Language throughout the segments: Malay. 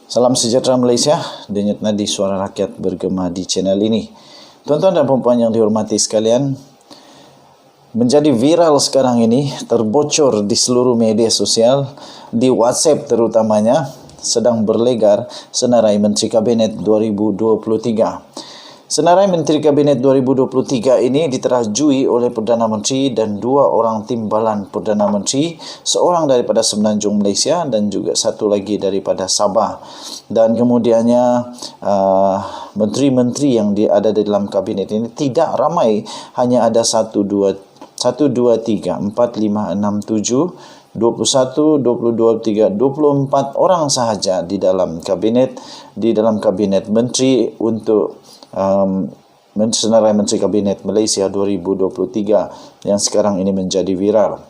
Salam sejahtera Malaysia, denyut nadi suara rakyat bergema di channel ini. Tuan-tuan dan puan-puan yang dihormati sekalian, menjadi viral sekarang ini, terbocor di seluruh media sosial, di WhatsApp terutamanya, sedang berlegar senarai Menteri Kabinet 2023. Senarai Menteri Kabinet 2023 ini diterajui oleh Perdana Menteri dan dua orang timbalan Perdana Menteri, seorang daripada Semenanjung Malaysia dan juga satu lagi daripada Sabah. Dan kemudiannya menteri-menteri yang ada di dalam kabinet ini tidak ramai, hanya ada 1, 2, 3, 4, 5, 6, 7, 21, 22, 23, 24 orang sahaja di dalam kabinet menteri untuk senarai Menteri Kabinet Malaysia 2023 yang sekarang ini menjadi viral.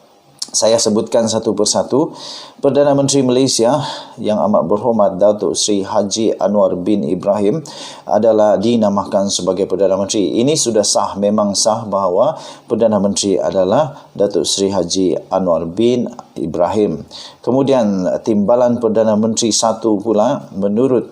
Saya sebutkan satu persatu. Perdana Menteri Malaysia yang amat berhormat Datuk Seri Haji Anwar bin Ibrahim adalah dinamakan sebagai Perdana Menteri. Ini sudah sah, memang sah bahawa Perdana Menteri adalah Datuk Seri Haji Anwar bin Ibrahim. Kemudian timbalan Perdana Menteri satu pula, menurut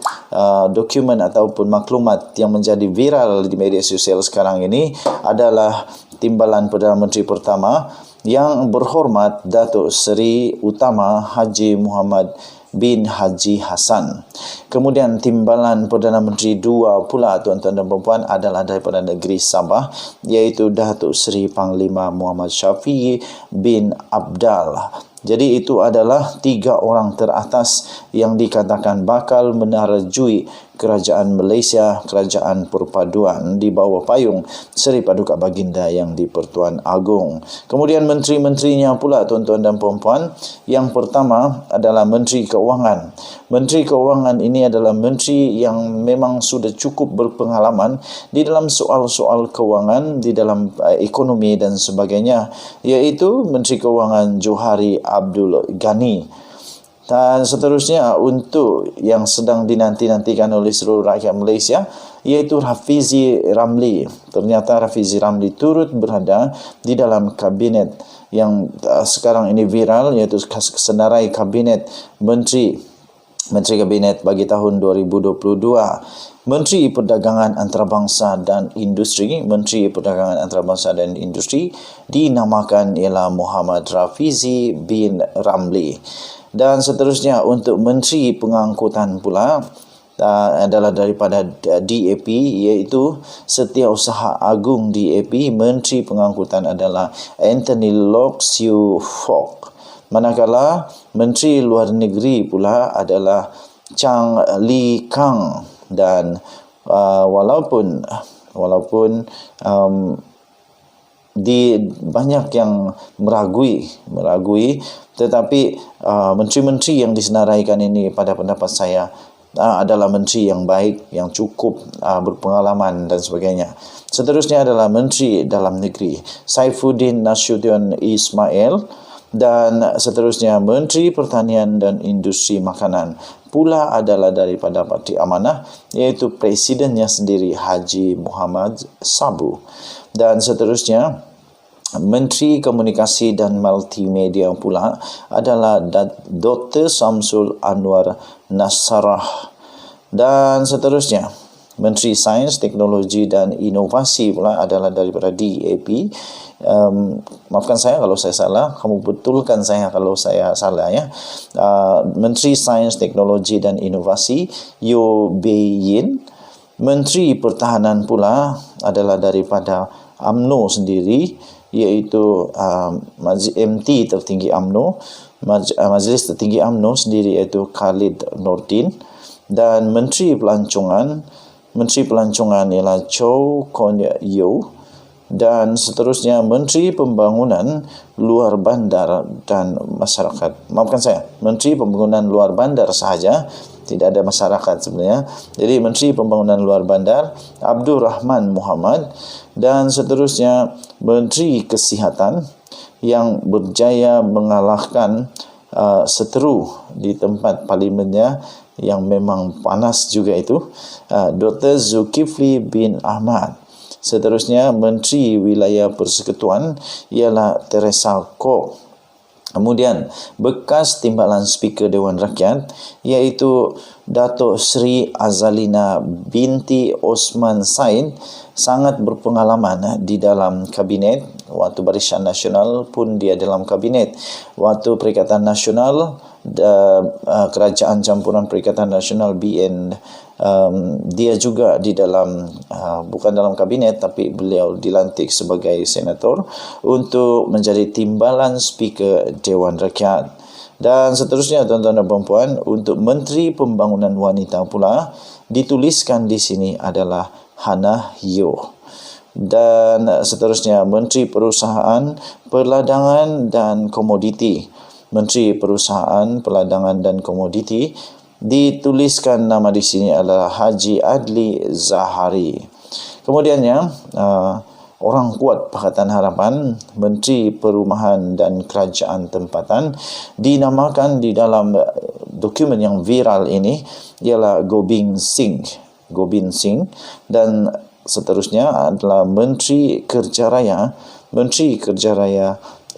dokumen ataupun maklumat yang menjadi viral di media sosial sekarang ini, adalah timbalan Perdana Menteri pertama yang berhormat Datuk Seri Utama Haji Muhammad bin Haji Hassan. Kemudian timbalan Perdana Menteri dua pula, tuan-tuan dan puan-puan, adalah daripada negeri Sabah, iaitu Datuk Seri Panglima Muhammad Syafiee bin Abdal. Jadi itu adalah tiga orang teratas yang dikatakan bakal menerajui kerajaan Malaysia, kerajaan perpaduan di bawah payung Seri Paduka Baginda Yang di-Pertuan Agong. Kemudian menteri-menterinya pula, tuan-tuan dan puan-puan, yang pertama adalah Menteri Keuangan. Menteri Keuangan ini adalah menteri yang memang sudah cukup berpengalaman di dalam soal-soal keuangan, di dalam ekonomi dan sebagainya, iaitu Menteri Keuangan Johari Abdul Ghani. Dan seterusnya, untuk yang sedang dinanti-nantikan oleh seluruh rakyat Malaysia, iaitu Rafizi Ramli. Ternyata Rafizi Ramli turut berada di dalam kabinet yang sekarang ini viral, iaitu senarai kabinet Menteri Kabinet bagi tahun 2022. Menteri Perdagangan Antarabangsa dan Industri, Menteri Perdagangan Antarabangsa dan Industri dinamakan ialah Muhammad Rafizi bin Ramli. Dan seterusnya, untuk Menteri Pengangkutan pula adalah daripada DAP, iaitu Setiausaha Agung DAP. Menteri Pengangkutan adalah Anthony Loke Siu Fok. Manakala Menteri Luar Negeri pula adalah Chang Lee Kang. Dan walaupun banyak yang meragui, tetapi menteri-menteri yang disenaraikan ini pada pendapat saya adalah menteri yang baik, yang cukup berpengalaman dan sebagainya. Seterusnya adalah Menteri Dalam Negeri Saifuddin Nasution Ismail. Dan seterusnya, Menteri Pertanian dan Industri Makanan pula adalah daripada Parti Amanah, iaitu Presidennya sendiri Haji Muhammad Sabu. Dan seterusnya, Menteri Komunikasi dan Multimedia pula adalah Dr. Samsul Anwar Nasrallah. Dan seterusnya, Menteri Sains, Teknologi dan Inovasi pula adalah daripada DAP. Maafkan saya kalau saya salah, kamu betulkan saya kalau saya salah ya. Menteri Sains, Teknologi dan Inovasi Yeo Bei Yin. Menteri Pertahanan pula adalah daripada UMNO sendiri, iaitu MT tertinggi UMNO, Majlis Tertinggi UMNO sendiri, iaitu Khalid Nordin. Dan Menteri Pelancongan ialah Chow Kon Yeow. Dan seterusnya, Menteri Pembangunan Luar Bandar dan Masyarakat. Maafkan saya, Menteri Pembangunan Luar Bandar sahaja, tidak ada masyarakat sebenarnya. Jadi Menteri Pembangunan Luar Bandar Abdul Rahman Muhammad. Dan seterusnya, Menteri Kesihatan yang berjaya mengalahkan seteru di tempat parlimennya yang memang panas juga itu, Dr. Zulkifli bin Ahmad. Seterusnya, Menteri Wilayah Persekutuan ialah Teresa Kok. Kemudian, bekas timbalan Speaker Dewan Rakyat iaitu Datuk Seri Azalina binti Osman Said sangat berpengalaman di dalam kabinet. Waktu Barisan Nasional pun dia dalam kabinet. Waktu Perikatan Nasional, Kerajaan Campuran Perikatan Nasional BN, dia juga di dalam bukan dalam kabinet, tapi beliau dilantik sebagai senator untuk menjadi timbalan Speaker Dewan Rakyat. Dan seterusnya, tuan-tuan dan puan-puan, untuk Menteri Pembangunan Wanita pula dituliskan di sini adalah Hannah Yeoh. Dan seterusnya, Menteri Perusahaan, Perladangan dan Komoditi. Menteri Perusahaan, Perladangan dan Komoditi dituliskan nama di sini adalah Haji Adli Zahari. Kemudiannya, orang kuat Pakatan Harapan, Menteri Perumahan dan Kerajaan Tempatan, dinamakan di dalam dokumen yang viral ini ialah Gobind Singh. Dan seterusnya adalah Menteri Kerja Raya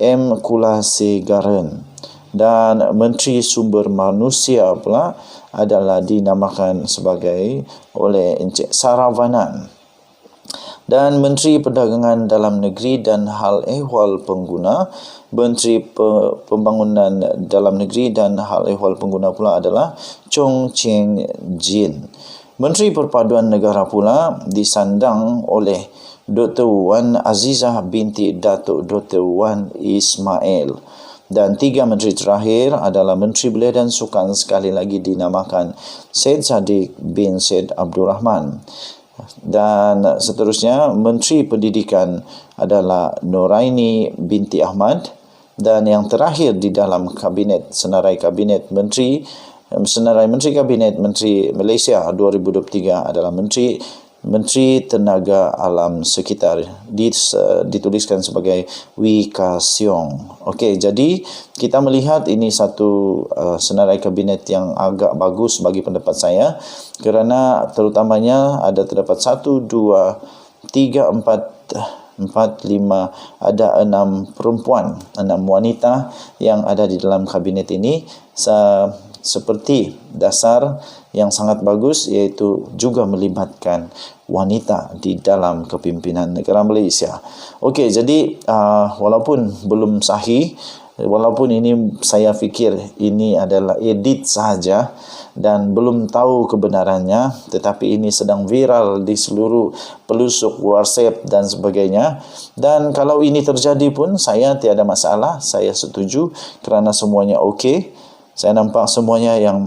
M. Kulasegaran. Dan Menteri Sumber Manusia pula adalah dinamakan sebagai oleh Encik Saravanan. Dan Menteri Perdagangan Dalam Negeri dan Hal Ehwal Pengguna, Menteri Pembangunan Dalam Negeri dan Hal Ehwal Pengguna pula adalah Chong Cheng Jin. Menteri Perpaduan Negara pula disandang oleh Dr. Wan Azizah binti Datuk Dr. Wan Ismail. Dan 3 menteri terakhir adalah Menteri Belia dan Sukan, sekali lagi dinamakan Syed Saddiq bin Syed Abdul Rahman. Dan seterusnya, Menteri Pendidikan adalah Noraini binti Ahmad. Dan yang terakhir di dalam kabinet, senarai Menteri Kabinet Menteri Malaysia 2023 adalah Menteri Tenaga Alam Sekitar, dituliskan sebagai Wee Ka Siong. Okey, jadi kita melihat ini satu senarai kabinet yang agak bagus bagi pendapat saya, kerana terutamanya terdapat 1, 2, 3, 4, 5, ada 6 perempuan, 6 wanita yang ada di dalam kabinet ini, seperti dasar yang sangat bagus, iaitu juga melibatkan wanita di dalam kepimpinan negara Malaysia. Okey, jadi walaupun belum sahih, walaupun ini saya fikir ini adalah edit sahaja dan belum tahu kebenarannya, tetapi ini sedang viral di seluruh pelusuk WhatsApp dan sebagainya. Dan kalau ini terjadi pun, saya tiada masalah, saya setuju kerana semuanya okey. Saya nampak semuanya yang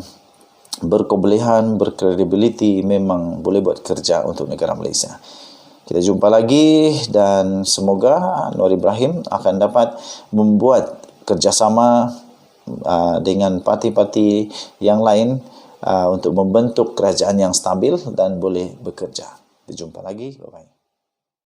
berkebolehan, berkredibiliti, memang boleh buat kerja untuk negara Malaysia. Kita jumpa lagi dan semoga Anwar Ibrahim akan dapat membuat kerjasama dengan parti-parti yang lain untuk membentuk kerajaan yang stabil dan boleh bekerja. Kita jumpa lagi. Bye-bye.